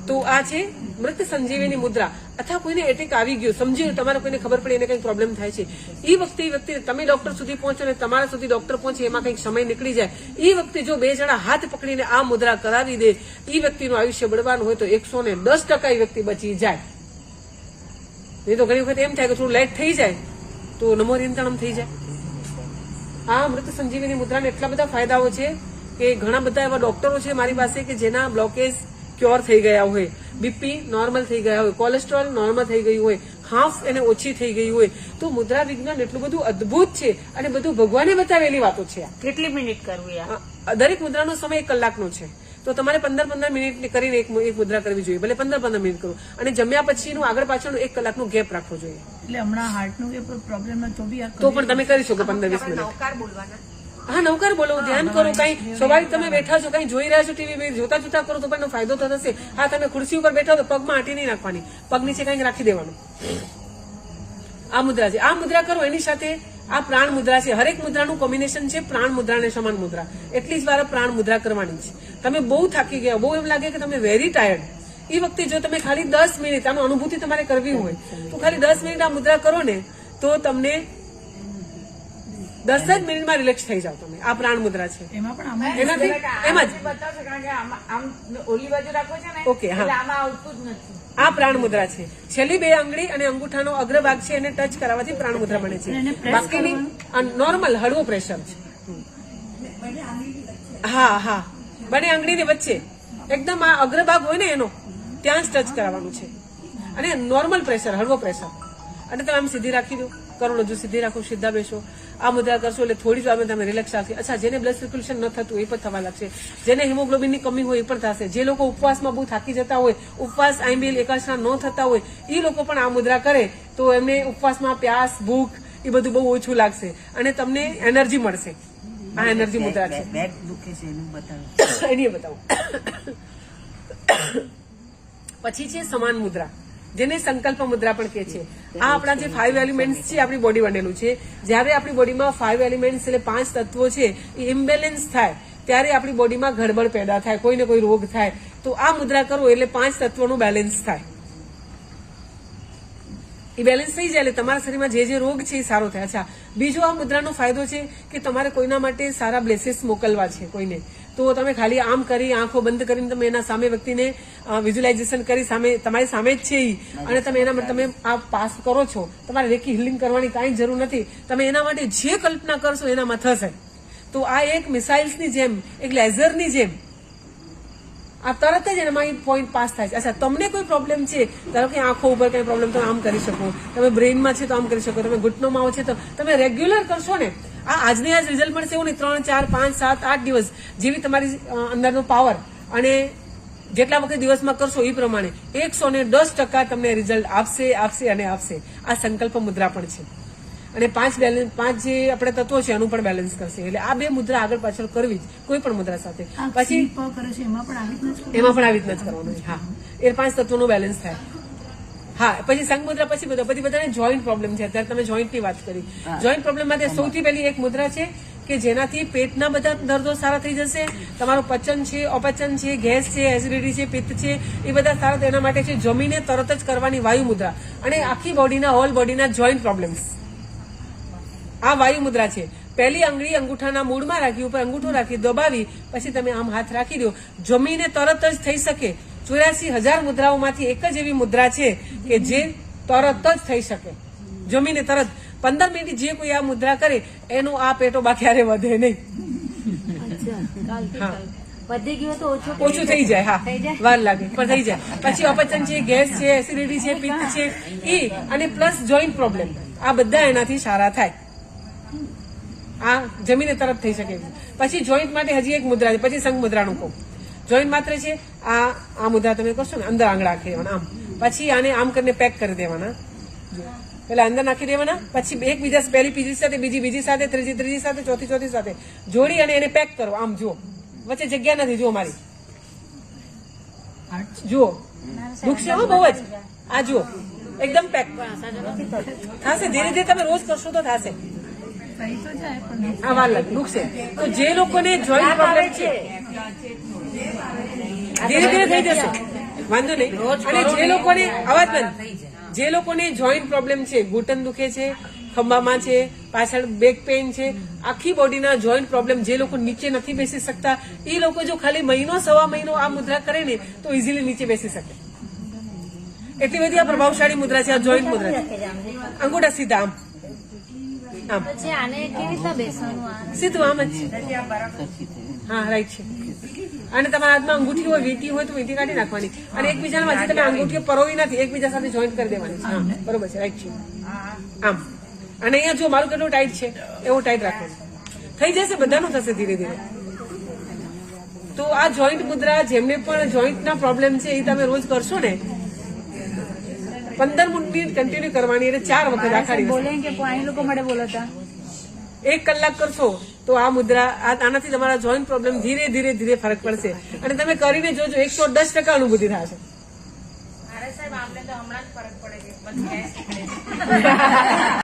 તો આ છે મૃત સંજીવની મુદ્રા. અથવા કોઈને એટેક આવી ગયો, સમજી તમારે કોઈને ખબર પડી એને કઈ પ્રોબ્લેમ થાય છે, એ વખતે તમે ડોક્ટર સુધી પહોંચો ને તમારા સુધી ડોક્ટર પહોંચે એમાં કઈક સમય નીકળી જાય, એ વખતે જો બે જણા હાથ પકડીને આ મુદ્રા કરાવી દે, એ વ્યક્તિનું આયુષ્ય બળવાનું હોય તો 110% એ વ્યક્તિ બચી જાય. નહીં તો ઘણી વખત એમ થાય કે થોડું લેટ થઈ જાય તો નમો રીંતણમ થઈ જાય. આ મૃત સંજીવની મુદ્રાને એટલા બધા ફાયદાઓ છે કે ઘણા બધા એવા ડોક્ટરો છે મારી પાસે કે જેના બ્લોકેજ ક્યોર થઈ ગયા હોય, બીપી નોર્મલ થઈ ગયા હોય, કોલેસ્ટ્રોલ નોર્મલ થઈ ગયું હોય, હાફ એને ઓછી થઈ ગઈ હોય. તો મુદ્રા વિજ્ઞાન એટલું બધું અદભુત છે અને બધું ભગવાને બતાવેલી વાતો છે. કેટલી મિનિટ કરવી? દરેક મુદ્રાનો સમય 1 કલાકનો છે. તો તમારે 15-15 મિનિટ કરીને એક મુદ્રા કરવી જોઈએ, ભલે 15-15 મિનિટ કરો, અને જમ્યા પછીનું આગળ પાછળનું 1 કલાકનો ગેપ રાખવો જોઈએ. એટલે હમણાં હાર્ટનું પ્રોબ્લેમ તો પણ તમે કરી શકો 15-20 મિનિટ. હા, નવકાર બોલો, ધ્યાન કરો. કઈ સ્વાભાવિક તમે બેઠા છો, કઈ જોઈ રહ્યા છો ટીવી, જોતા જોતા કરો તો પણ ફાયદો તો થશે. હા, તમે ખુરશી ઉપર બેઠા તો પગમાં આંટી નહીં નાખવાની, પગ નીચે કઈક રાખી દેવાનું. આ મુદ્રા છે. આ મુદ્રા કરો એની સાથે આ પ્રાણ મુદ્રા છે. હરેક મુદ્રાનું કોમ્બિનેશન છે પ્રાણ મુદ્રા અને સમાન મુદ્રા. એટલી જ વાર પ્રાણ મુદ્રા કરવાની છે. તમે બહુ થાકી ગયા, બહુ એમ લાગે કે તમે વેરી ટાયર્ડ, એ વખતે જો તમે ખાલી 10 મિનિટ આનો અનુભૂતિ તમારે કરવી હોય તો ખાલી 10 મિનિટ આ મુદ્રા કરો ને તો તમને 10 જ મિનિટમાં રિલેક્સ થઈ જાવ તમે. આ પ્રાણ મુદ્રા છે. એનાથી એમ જ ઓકે. હા, આ પ્રાણ મુદ્રા છે. છેલ્લી 2 આંગળી અને અંગૂઠાનો અગ્રભાગ છે એને ટચ કરાવવાથી પ્રાણ મુદ્રા બને છે. બાકીની નોર્મલ હળવો પ્રેશર છે. હા હા, બંને આંગળીની વચ્ચે એકદમ આ અગ્રભાગ હોય ને એનો ત્યાં જ ટચ કરાવવાનું છે, અને નોર્મલ પ્રેશર, હળવો પ્રેશર. અને તમે આમ સીધી રાખી દો, કરોડરજ્જુ સીધી રાખો, સીધા બેસો. આ મુદ્રા કરશો એટલે થોડી જ વારમાં તમે રિલેક્સ આવશે. અચ્છા, જેને બ્લડ સર્ક્યુલેશન ન થતું એ પણ થવા લાગશે, જેને હિમોગ્લોબિનની કમી હોય એ પણ થશે, જે લોકો ઉપવાસમાં બહુ થાકી જતા હોય, ઉપવાસ આંબીલ એકાદશા ન થતા હોય, એ લોકો પણ આ મુદ્રા કરે તો એમને ઉપવાસમાં પ્યાસ, ભૂખ એ બધું બહુ ઓછું લાગશે અને તમને એનર્જી મળશે. આ એનર્જી મુદ્રા છે. એની બતાવો. પછી છે સમાન મુદ્રા, જેને સંકલ્પ મુદ્રા પણ કહે છે. આ આપણા જે 5 એલિમેન્ટ્સ છે આપણી બોડી બનેલું છે. જયારે આપણી બોડીમાં 5 એલિમેન્ટ્સ એટલે 5 તત્વો છે એ ઇમ્બેલેન્સ થાય ત્યારે આપણી બોડીમાં ગડબડ પેદા થાય, કોઈને કોઈ રોગ થાય. તો આ મુદ્રા કરો એટલે 5 તત્વોનું બેલેન્સ થાય. એ બેલેન્સ થઈ જાય એટલે તમારા શરીરમાં જે રોગ છે એ સારો થાય. અચ્છા, બીજો આ મુદ્રાનો ફાયદો છે કે તમારે કોઈના માટે સારા બ્લેસીસ મોકલવા છે કોઈને, તો તમે ખાલી આમ કરી આંખો બંધ કરીને તમે એના સામે વ્યક્તિને વિઝ્યુલાઇઝેશન કરી સામે તમારી સામે જ છે અને તમે એના માટે તમે આ પાસ કરો છો. તમારે રેકી હિલિંગ કરવાની કાંઈ જરૂર નથી. તમે એના માટે જે કલ્પના કરશો એનામાં થશે. તો આ એક મિસાઇલ્સની જેમ, એક લેઝરની જેમ આ તરત જ એનામાં પોઈન્ટ પાસ થાય છે. અચ્છા, તમને કોઈ પ્રોબ્લેમ છે, ધારો કે આંખો ઉપર કઈ પ્રોબ્લેમ, તમે આમ કરી શકો, તમે બ્રેઇનમાં છે તો આમ કરી શકો, તમે ઘૂંટણોમાં છે તો તમે રેગ્યુલર કરશો ને આજને આજ રિઝલ્ટ મળશે એવું નહીં. 3, 4, 5, 7, 8 દિવસ જેવી તમારી અંદરનો પાવર અને જેટલા વખત દિવસમાં કરશો એ પ્રમાણે 110% તમને રિઝલ્ટ આપશે અને આપશે. આ સંકલ્પ મુદ્રા પણ છે. અને 5 જે આપણે તત્વો છે એનું પણ બેલેન્સ કરશે. એટલે આ 2 મુદ્રા આગળ પાછળ કરવી જ કોઈ પણ મુદ્રા સાથે. પછી એમાં પણ આવી રીતના જ કરવાનું. હા, એ 5 તત્વોનું બેલેન્સ થાય. હા, પછી સંઘ મુદ્રા, પછી બધાને જોઈન્ટ પ્રોબ્લેમ છે. અત્યારે તમે જોઈન્ટની વાત કરી. જોઈન્ટ પ્રોબ્લેમ માટે સૌથી પહેલી એક મુદ્રા છે કે જેનાથી પેટના બધા દર્દો સારા થઈ જશે. તમારું પચન છે, અપચન છે, ગેસ છે, એસિડિટી છે, પિત્ત છે, એ બધા સારા એના માટે છે. જમીને તરત જ કરવાની વાયુ મુદ્રા. અને આખી બોડીના, હોલ બોડીના જોઈન્ટ પ્રોબ્લેમ્સ આ વાયુ મુદ્રા છે. પહેલી આંગળી અંગૂઠાના મૂળમાં રાખી, ઉપર અંગૂઠો રાખી દબાવી, પછી તમે આમ હાથ રાખી દો. જમીને તરત જ થઈ શકે. 84,000 મુદ્રાઓમાંથી એક જ એવી મુદ્રા છે કે જે તરત જ થઈ શકે. જમીને તરત 15 મિનિટ જે કોઈ આ મુદ્રા કરે એનો આ પેટોબા ક્યારે વધે નહીં. ઓછું થઈ જાય. હા, વાર લાગે પણ થઈ જાય. પછી અપચન છે, ગેસ છે, એસિડિટી છે, પિત્ત છે, એ અને પ્લસ જોઈન્ટ પ્રોબ્લેમ, આ બધા એનાથી સારા થાય. આ જમીને તરત થઈ શકે. પછી જોઈન્ટ માટે હજી એક મુદ્રા છે. પછી સંઘ મુદ્રાનું કહું. જોઈન્ટ માત્ર છે આ મુદ્રા તમે કરશો ને અંદર આંગળા નાખી દેવાના આમ, પછી આને આમ કરીને પેક કરી દેવાના. પેલા અંદર નાખી દેવાના, પછી એકબીજા પહેલી બીજી સાથે, બીજી સાથે, ત્રીજી સાથે, ચોથી સાથે જોડી અને એને પેક કરો. આમ જુઓ, વચ્ચે જગ્યા નથી. જુઓ મારી, જુઓ દુખશે હો બહુ જ. આ જુઓ એકદમ પેક થશે. ધીરે ધીરે તમે રોજ કરશો તો થશે. સહી તો જાય પણ આ વાર લાગે દુખશે. તો જે લોકોને જોઈન્ટ પ્રોબ્લેમ છે ધીરે ધીરે થઈ જશે, વાંધો નહીં. અને જે લોકોને અવાજ બંધ, જે લોકોને જોઈન્ટ પ્રોબ્લેમ છે, ઘૂંટણ દુખે છે, ખંભામાં છે, પાછળ બેક પેઇન છે, આખી બોડીના જોઈન્ટ પ્રોબ્લેમ, જે લોકો નીચે નથી બેસી શકતા, એ લોકો જો ખાલી મહિનો સવા મહિનો આ મુદ્રા કરે ને તો ઇઝીલી નીચે બેસી શકે. એટલી બધી આ પ્રભાવશાળી મુદ્રા છે, આ જોઈન્ટ મુદ્રા છે. અંગૂઠા સીધા આમ આમ પછી આને કેવી રીતના બેસવાનું આ સીધું આમ જ છે. હા રાઈટ છે. અને તમારા હાથમાં અંગૂઠી હોય, વીંટી હોય તો વીંટી કાઢી નાખવાની અને એકબીજાના વચ્ચે તમે અંગૂઠીઓ પરોવી નથી, એકબીજા સાથે જોઈન્ટ કરી દેવાની છે. હા બરોબર છે, રાઈટ છે. આમ અને અહીંયા જો મારું કેટલું ટાઈટ છે એવું ટાઈટ રાખવાનું. થઈ જશે, બધાનું થશે ધીરે ધીરે. તો આ જોઈન્ટ મુદ્રા જેમને પણ જોઈન્ટના પ્રોબ્લેમ છે એ તમે રોજ કરશો ને 15 મિનિટ કન્ટિન્યુ કરવાની એટલે 4 વખત આખા દિવસ બોલેંગે પાણી લોકો માટે બોલો હતા 1 કલાક કરશો તો આ મુદ્રા આનાથી તમારા જોઈન્ટ પ્રોબ્લેમ ધીરે ધીરે ધીરે ફરક પડશે. અને તમે કરીને જોજો 110% અનુભૂતિ થશે.